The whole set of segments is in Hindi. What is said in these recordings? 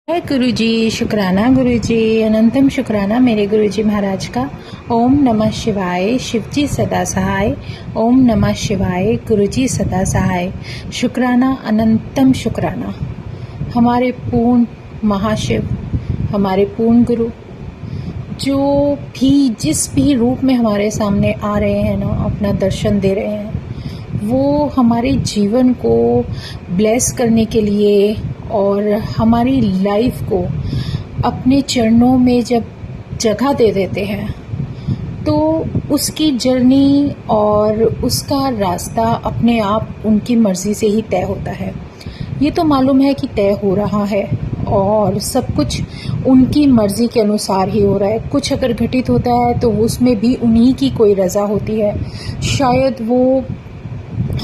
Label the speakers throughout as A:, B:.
A: है गुरुजी, शुक्राना गुरुजी, अनंतम शुक्राना मेरे गुरुजी महाराज का। ओम नमः शिवाय, शिवजी सदा सहाय। ओम नमः शिवाय, गुरुजी सदा सहाय। शुक्राना, अनंतम शुक्राना हमारे पूर्ण महाशिव, हमारे पूर्ण गुरु, जो भी जिस भी रूप में हमारे सामने आ रहे हैं ना, अपना दर्शन दे रहे हैं, वो हमारे जीवन को ब्लेस करने के लिए और हमारी लाइफ को अपने चरणों में जब जगह दे देते हैं तो उसकी जर्नी और उसका रास्ता अपने आप उनकी मर्ज़ी से ही तय होता है। ये तो मालूम है कि तय हो रहा है और सब कुछ उनकी मर्ज़ी के अनुसार ही हो रहा है। कुछ अगर घटित होता है तो उसमें भी उन्हीं की कोई रज़ा होती है। शायद वो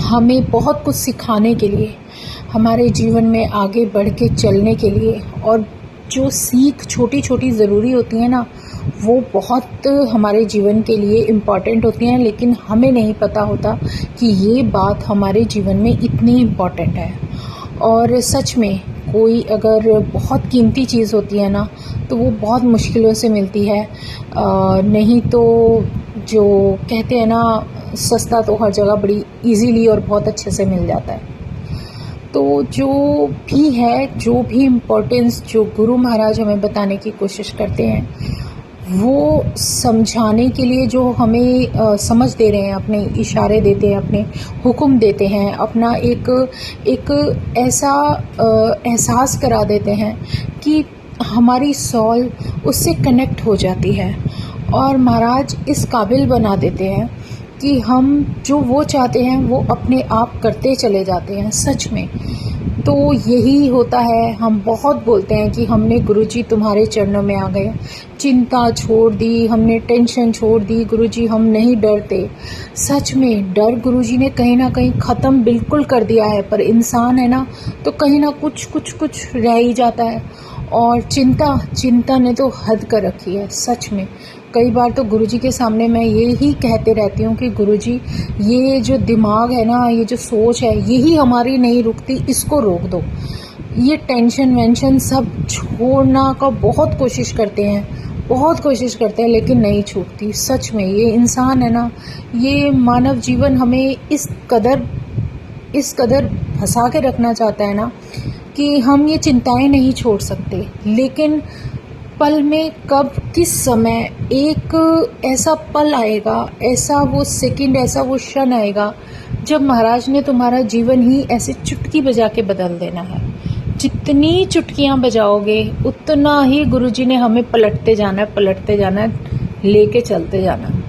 A: हमें बहुत कुछ सिखाने के लिए, हमारे जीवन में आगे बढ़ के चलने के लिए, और जो सीख छोटी छोटी ज़रूरी होती है ना, वो बहुत हमारे जीवन के लिए इम्पॉर्टेंट होती हैं, लेकिन हमें नहीं पता होता कि ये बात हमारे जीवन में इतनी इम्पॉर्टेंट है। और सच में कोई अगर बहुत कीमती चीज़ होती है ना, तो वो बहुत मुश्किलों से मिलती है। नहीं तो जो कहते हैं ना, सस्ता तो हर जगह बड़ी इजीली और बहुत अच्छे से मिल जाता है। तो जो भी है, जो भी इम्पोर्टेंस जो गुरु महाराज हमें बताने की कोशिश करते हैं, वो समझाने के लिए जो हमें समझ दे रहे हैं, अपने इशारे देते हैं, अपने हुक्म देते हैं, अपना एक ऐसा एहसास करा देते हैं कि हमारी सॉल उससे कनेक्ट हो जाती है और महाराज इस काबिल बना देते हैं कि हम जो वो चाहते हैं वो अपने आप करते चले जाते हैं। सच में तो यही होता है। हम बहुत बोलते हैं कि हमने गुरुजी तुम्हारे चरणों में आ गए, चिंता छोड़ दी, हमने टेंशन छोड़ दी, गुरुजी हम नहीं डरते। सच में डर गुरुजी ने कहीं ना कहीं ख़त्म बिल्कुल कर दिया है, पर इंसान है ना, तो कहीं ना कुछ रह ही जाता है। और चिंता ने तो हद कर रखी है। सच में कई बार तो गुरुजी के सामने मैं यही कहते रहती हूँ कि गुरुजी, ये जो दिमाग है ना, ये जो सोच है, यही हमारी नहीं रुकती, इसको रोक दो। ये टेंशन वेंशन सब छोड़ना का बहुत कोशिश करते हैं, लेकिन नहीं छूटती। सच में ये इंसान है ना, ये मानव जीवन हमें इस कदर फंसा के रखना चाहता है ना कि हम ये चिंताएं नहीं छोड़ सकते। लेकिन पल में कब किस समय एक ऐसा पल आएगा, ऐसा वो सेकंड, ऐसा वो क्षण आएगा जब महाराज ने तुम्हारा जीवन ही ऐसे चुटकी बजा के बदल देना है। जितनी चुटकियां बजाओगे उतना ही गुरुजी ने हमें पलटते जाना है, लेके चलते जाना है।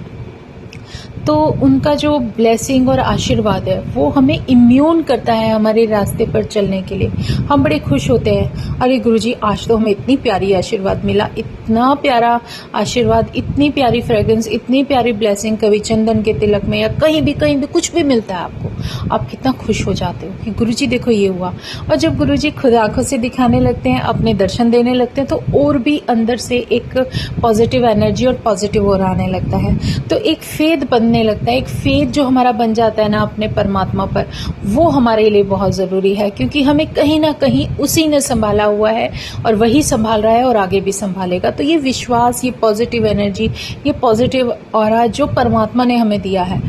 A: तो उनका जो ब्लेसिंग और आशीर्वाद है वो हमें इम्यून करता है हमारे रास्ते पर चलने के लिए। हम बड़े खुश होते हैं, अरे गुरुजी आज तो हमें इतनी प्यारी आशीर्वाद मिला, इतना प्यारा आशीर्वाद, इतनी प्यारी फ्रेग्रेंस, इतनी प्यारी ब्लेसिंग। कभी चंदन के तिलक में या कहीं भी कुछ भी मिलता है आपको, आप कितना खुश हो जाते हो कि गुरुजी देखो ये हुआ। और जब गुरुजी खुद आंखों से दिखाने लगते हैं, अपने दर्शन देने लगते हैं, तो और भी अंदर से एक पॉजिटिव एनर्जी और पॉजिटिव ओरा आने लगता है। तो एक फेथ बनने लगता है, एक फेथ जो हमारा बन जाता है ना अपने परमात्मा पर, वो हमारे लिए बहुत ज़रूरी है, क्योंकि हमें कहीं ना कहीं उसी ने संभाला हुआ है और वही संभाल रहा है और आगे भी संभालेगा। तो ये विश्वास, ये पॉजिटिव एनर्जी, ये पॉजिटिव ऑरा जो परमात्मा ने हमें दिया है,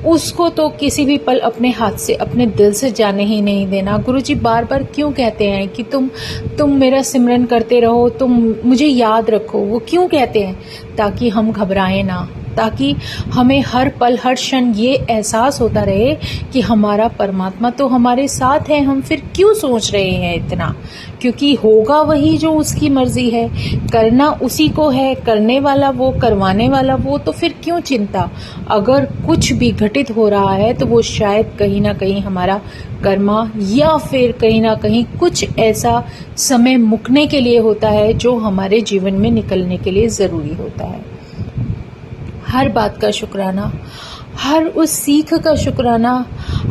A: उसको तो किसी भी पल अपने हाथ से, अपने दिल से जाने ही नहीं देना। गुरुजी बार बार क्यों कहते हैं कि तुम मेरा सिमरन करते रहो, तुम मुझे याद रखो। वो क्यों कहते हैं? ताकि हम घबराएं ना, ताकि हमें हर पल हर क्षण ये एहसास होता रहे कि हमारा परमात्मा तो हमारे साथ है। हम फिर क्यों सोच रहे हैं इतना, क्योंकि होगा वही जो उसकी मर्जी है, करना उसी को है, करने वाला वो, करवाने वाला वो। तो फिर क्यों चिंता? अगर कुछ भी घटित हो रहा है तो वो शायद कहीं ना कहीं हमारा कर्मा, या फिर कहीं ना कहीं कुछ ऐसा समय मुकने के लिए होता है जो हमारे जीवन में निकलने के लिए ज़रूरी होता है। हर बात का शुक्राना, हर उस सीख का शुक्राना,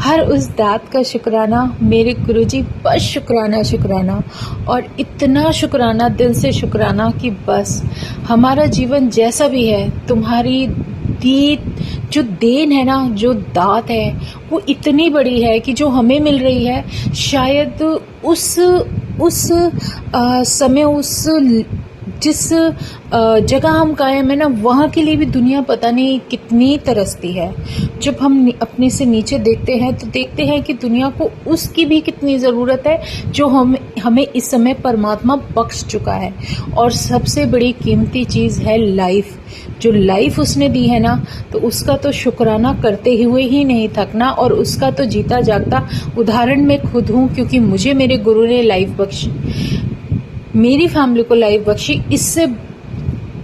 A: हर उस दात का शुक्राना मेरे गुरुजी, बस शुक्राना और इतना शुक्राना, दिल से शुक्राना कि बस हमारा जीवन जैसा भी है, तुम्हारी दी जो देन है ना, जो दात है, वो इतनी बड़ी है कि जो हमें मिल रही है, शायद उस उस समय उस जिस जगह हम कायम है ना, वहाँ के लिए भी दुनिया पता नहीं कितनी तरसती है। जब हम अपने से नीचे देखते हैं तो देखते हैं कि दुनिया को उसकी भी कितनी ज़रूरत है जो हमें इस समय परमात्मा बख्श चुका है। और सबसे बड़ी कीमती चीज़ है लाइफ। जो लाइफ उसने दी है ना, तो उसका तो शुक्राना करते हुए ही नहीं थकना। और उसका तो जीता जागता उदाहरण मैं खुद हूँ, क्योंकि मुझे मेरे गुरु ने लाइफ बख्शी, मेरी फैमिली को लाइफ बख्शी।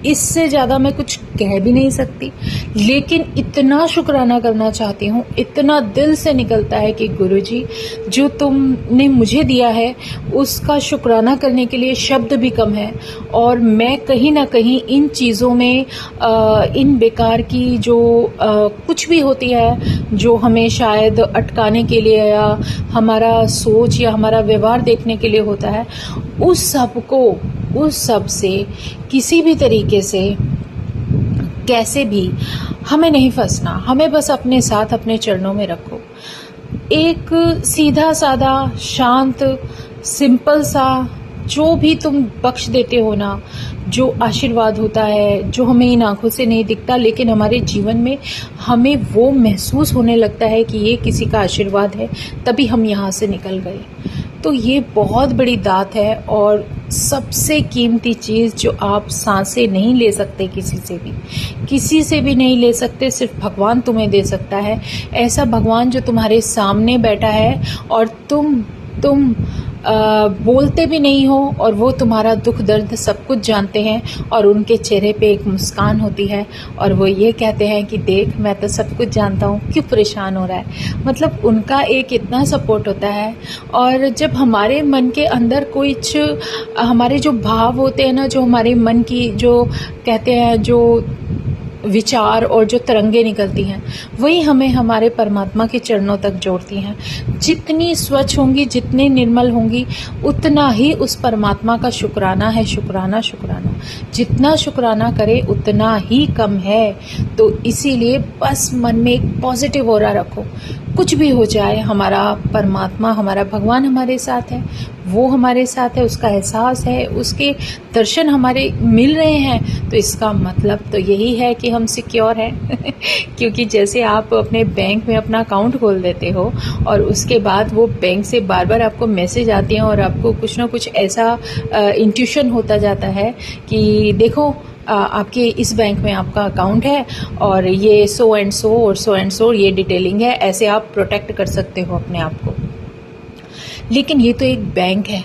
A: इससे ज़्यादा मैं कुछ कह भी नहीं सकती, लेकिन इतना शुक्राना करना चाहती हूँ, इतना दिल से निकलता है कि गुरुजी जो तुमने मुझे दिया है उसका शुक्राना करने के लिए शब्द भी कम है। और मैं कहीं ना कहीं इन चीज़ों में इन बेकार की जो कुछ भी होती है जो हमें शायद अटकाने के लिए या हमारा सोच या हमारा व्यवहार देखने के लिए होता है, उस सब से किसी भी तरीके से कैसे भी हमें नहीं फंसना। हमें बस अपने साथ अपने चरणों में रखो। एक सीधा साधा शांत सिंपल सा जो भी तुम बख्श देते हो ना, जो आशीर्वाद होता है जो हमें इन आंखों से नहीं दिखता, लेकिन हमारे जीवन में हमें वो महसूस होने लगता है कि ये किसी का आशीर्वाद है, तभी हम यहाँ से निकल गए। तो ये बहुत बड़ी दात है और सबसे कीमती चीज़ जो आप सांसें नहीं ले सकते, किसी से भी नहीं ले सकते, सिर्फ भगवान तुम्हें दे सकता है। ऐसा भगवान जो तुम्हारे सामने बैठा है और तुम बोलते भी नहीं हो और वो तुम्हारा दुख दर्द सब कुछ जानते हैं, और उनके चेहरे पे एक मुस्कान होती है और वो ये कहते हैं कि देख मैं तो सब कुछ जानता हूँ, क्यों परेशान हो रहा है। मतलब उनका एक इतना सपोर्ट होता है। और जब हमारे मन के अंदर कुछ हमारे जो भाव होते हैं ना, जो हमारे मन की जो कहते हैं जो विचार और जो तरंगे निकलती हैं, वही हमें हमारे परमात्मा के चरणों तक जोड़ती हैं। जितनी स्वच्छ होंगी, जितनी निर्मल होंगी, उतना ही उस परमात्मा का शुक्राना है। शुक्राना जितना शुक्राना करे उतना ही कम है। तो इसीलिए बस मन में एक पॉजिटिव ऑरा रखो। कुछ भी हो जाए, हमारा परमात्मा, हमारा भगवान हमारे साथ है, वो हमारे साथ है, उसका एहसास है, उसके दर्शन हमारे मिल रहे हैं, तो इसका मतलब तो यही है कि हम सिक्योर हैं। क्योंकि जैसे आप अपने बैंक में अपना अकाउंट खोल देते हो और उसके बाद वो बैंक से बार बार आपको मैसेज आती हैं और आपको कुछ ना कुछ ऐसा इंट्यूशन होता जाता है कि देखो आपके इस बैंक में आपका अकाउंट है और ये सो एंड सो ये डिटेलिंग है, ऐसे आप प्रोटेक्ट कर सकते हो अपने आप को। लेकिन ये तो एक बैंक है,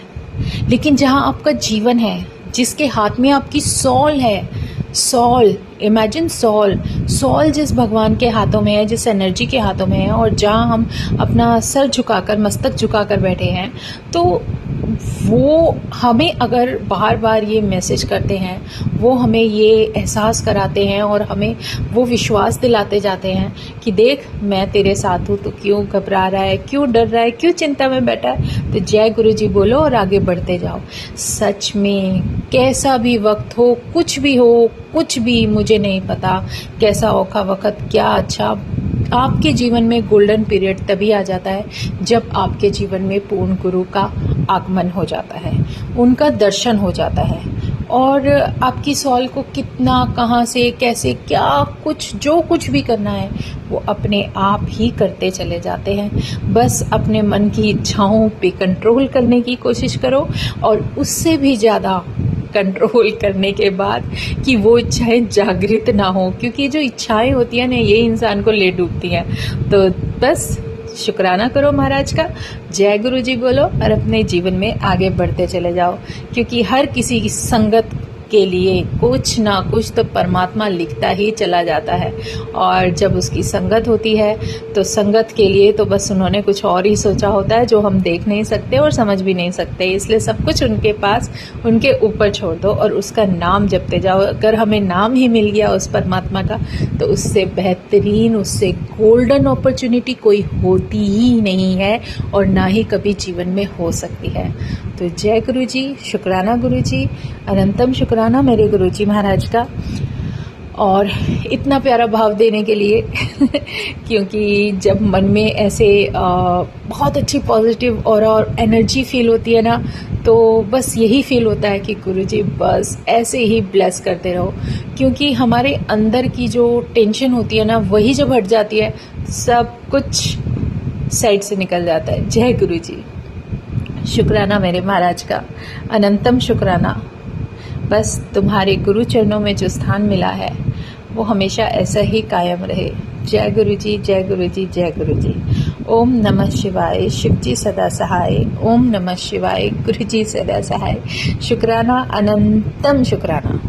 A: लेकिन जहाँ आपका जीवन है, जिसके हाथ में आपकी सॉल है, सॉल, इमेजिन सॉल जिस भगवान के हाथों में है, जिस एनर्जी के हाथों में है, और जहाँ हम अपना सर झुकाकर, मस्तक झुकाकर बैठे हैं, तो वो हमें अगर बार बार ये मैसेज करते हैं, वो हमें ये एहसास कराते हैं और हमें वो विश्वास दिलाते जाते हैं कि देख मैं तेरे साथ हूँ, तो क्यों घबरा रहा है, क्यों डर रहा है, क्यों चिंता में बैठा है। तो जय गुरु जी बोलो और आगे बढ़ते जाओ। सच में कैसा भी वक्त हो, कुछ भी मुझे नहीं पता कैसा औखा वक्त, क्या अच्छा, आपके जीवन में गोल्डन पीरियड तभी आ जाता है जब आपके जीवन में पूर्ण गुरु का आगमन हो जाता है, उनका दर्शन हो जाता है, और आपकी सॉल को कितना, कहाँ से, कैसे, क्या कुछ, जो कुछ भी करना है वो अपने आप ही करते चले जाते हैं। बस अपने मन की इच्छाओं पे कंट्रोल करने की कोशिश करो, और उससे भी ज़्यादा कंट्रोल करने के बाद कि वो इच्छाएं जागृत ना हो, क्योंकि जो इच्छाएं होती हैं ना, ये इंसान को ले डूबती हैं। तो बस शुक्राना करो महाराज का, जय गुरु जी बोलो और अपने जीवन में आगे बढ़ते चले जाओ, क्योंकि हर किसी की संगत के लिए कुछ ना कुछ तो परमात्मा लिखता ही चला जाता है। और जब उसकी संगत होती है तो संगत के लिए तो बस उन्होंने कुछ और ही सोचा होता है जो हम देख नहीं सकते और समझ भी नहीं सकते। इसलिए सब कुछ उनके पास, उनके ऊपर छोड़ दो और उसका नाम जपते जाओ। अगर हमें नाम ही मिल गया उस परमात्मा का, तो उससे बेहतरीन, उससे गोल्डन अपॉर्चुनिटी कोई होती ही नहीं है और ना ही कभी जीवन में हो सकती है। तो जय गुरु जी, शुक्राना गुरु जी, अनंतम शुक्राना मेरे गुरु जी महाराज का। और इतना प्यारा भाव देने के लिए क्योंकि जब मन में ऐसे बहुत अच्छी पॉजिटिव और एनर्जी फील होती है ना, तो बस यही फील होता है कि गुरुजी बस ऐसे ही ब्लेस करते रहो, क्योंकि हमारे अंदर की जो टेंशन होती है ना, वही जब हट जाती है सब कुछ साइड से निकल जाता है। जय गुरुजी। शुक्राना मेरे महाराज का, अनंतम शुक्राना। बस तुम्हारे गुरु चरणों में जो स्थान मिला है वो हमेशा ऐसा ही कायम रहे। जय गुरुजी, जय गुरुजी, जय गुरुजी। ओम नमः शिवाय, शिवजी सदा सहाय। ओम नमः शिवाय, गुरुजी सदा सहाय। शुक्राना, अनंतम शुक्राना।